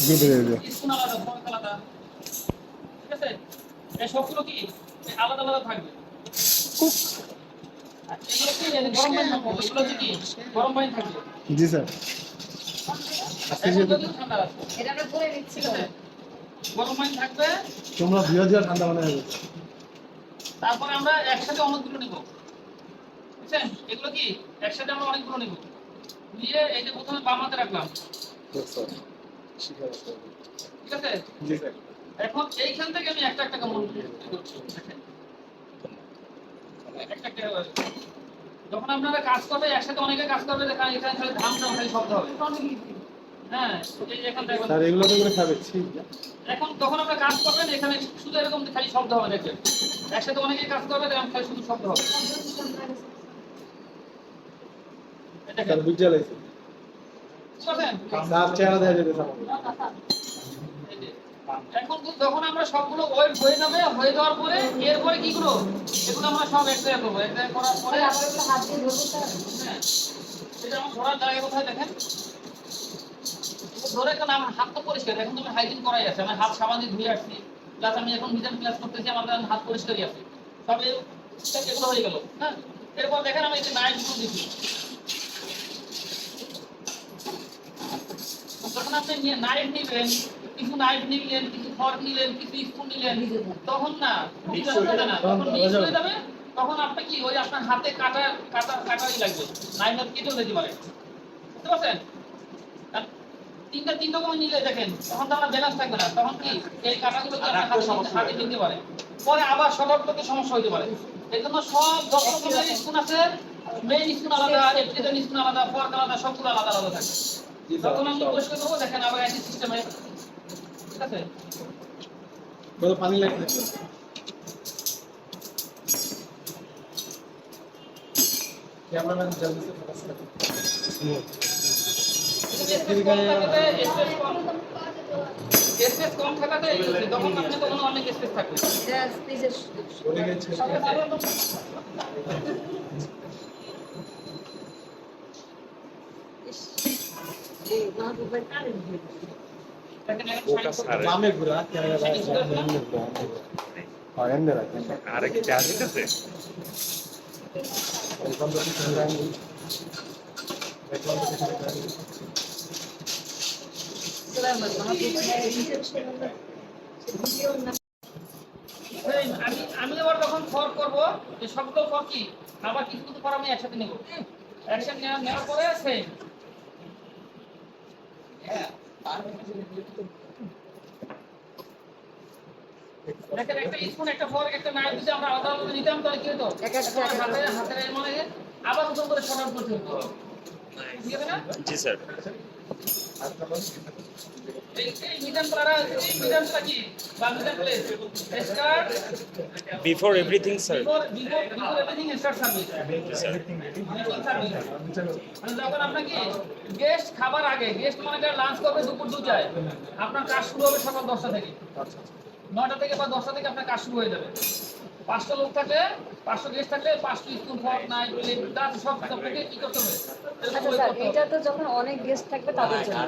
Spoon আলাদা, fork আলাদা। ঠিক আছে? এই সবগুলো কি আলাদা আলাদা থাকবে। আর এগুলো কি গরম পানি থাকবে, এগুলো হচ্ছে কি গরম পানি থাকবে। জি স্যার। এখন যদিও ঠান্ডা আছে, এটা আমরা করে নিচ্ছি। গরম পানি থাকবে। তোমরা ধুয়ে ধুয়ে ঠান্ডা বানায় দেবে। তারপরে আমরা একসাথে অনেকগুলো নিব। বুঝছেন? এগুলো কি একসাথে আমরা অনেকগুলো নিব। নিয়ে এই যে প্রথমে বাম হাতে রাখলাম। ঠিক আছে? জি স্যার। এখন এইখান থেকে আমি একটা একটা কেমন একটা একটা যখন আপনারা কাজ করবে একসাথে অনেকে কাজ করবে, দেখেন এখানে খালি ধাম ধাম খালি শব্দ হবে। হ্যাঁ, এই যে এখান থেকে স্যার এগুলো তো করে খাবে। এখন তখন আমরা কাজ করবেন এখানে শুধু এরকম খালি শব্দ হবে, দেখবেন একসাথে অনেকেই কাজ করবে দেখেন খালি শুধু শব্দ হবে। স্যার বুঝতে লাগছে। বুঝছেন? স্যার চেহারা দেখা যাবে স্যার। এখন যখন আমরা সবগুলো ওয়েট হয়ে যাবে, হয়ে যাওয়ার পরে এরপরে কি করব, এগুলো আমরা সব এক জায়গায় করবো। এক জায়গায় করার পরে আমরা একটু হাত দিয়ে ধরবো স্যার। হ্যাঁ, এটা আমার ধরার জায়গা কোথায় দেখেন, ধরে কেন আমার হাত তো পরিষ্কার, এখন তুমি হাইজিন করাই আছে, আমি হাত সাবান দিয়ে ধুয়ে আসছি, প্লাস আমি এখন মিজান ক্লাস করতেছি, আমার হাত পরিষ্কারই আছে, সবে এগুলো হয়ে গেল। হ্যাঁ, এরপর দেখেন আমি এই যে নাইফ গুলো দিচ্ছি। যখন আপনি নাইফ নিবেন, কিছু নাইফ নিলেন, কিছু ফর্ক নিলেন, কিছু স্পুন নিলেন, তখন না তখন মিক্স হয়ে যাবে। তখন আপনি কি ওই আপনার হাতে কাটাই লাগবে, নাইফ হাতে কেটে যেতে পারে। বুঝতে পারছেন? তিনটা করে নিলে দেখেন তখন তো আমরা ব্যালেন্স থাকবে না, তখন কি এই কাটাগুলো কি আপনার হাতে নিতে পারে, পরে আবার সবার সমস্যা হতে পারে। এই জন্য সব যত রকমের স্পুন আছে, মেইন স্পুন আলাদা, এপ্রিজন স্পুন আলাদা, ফর্ক আলাদা, সবগুলো আলাদা আলাদা থাকে। যখন আমি পরিষ্কার করবো দেখেন আবার একই সিস্টেমে। ঠিক আছে? বলো পানি লাগবে। ক্যামেরাম্যান জলদি से फोकस कर। স্পেস কম থাকাতে তখন আপনি তখন অনেক স্পেস থাকবে। এটা স্পেসের সরে গেছে। বামে ঘোরা ক্যামেরা আগে রাখেন। আরে কি চার্জ দিতেছে? আমি আবার যখন ফর্ক করবো, যে সবগুলো ফর্ক কি আবার কিছু কিছু ফর্ক আমি একসাথে নেব। একসাথে নেওয়ার পরে সেম দেখেন একটা স্পুন, একটা ফর্ক, একটা নাইফ যদি আমরা আলাদা আলাদা নিতাম তাহলে কি হতো, হাতের মানে আবার নতুন করে শর্ট আউট করতে হতো। ঠিক আছে না? জি স্যার। এই মিজান কি বা Mizan place start before everything sir. Before everything start service. যখন আপনাকে গেস্ট খাবার আগে, গেস্ট মানে লাঞ্চ করবে দুপুর 2টায়, আপনার কাজ শুরু হবে সকাল 10টা থেকে। 9টা থেকে বা 10টা থেকে আপনার কাজ শুরু হয়ে যাবে। 5টা লোক থাকলে, 500 গেস্ট থাকলে 5টি স্পুন, ফর্ক, নাইফ, প্লেট, সব আপনাকে কি করতে হবে? আচ্ছা স্যার, এটা তো যখন অনেক গেস্ট থাকবে তাদের জন্য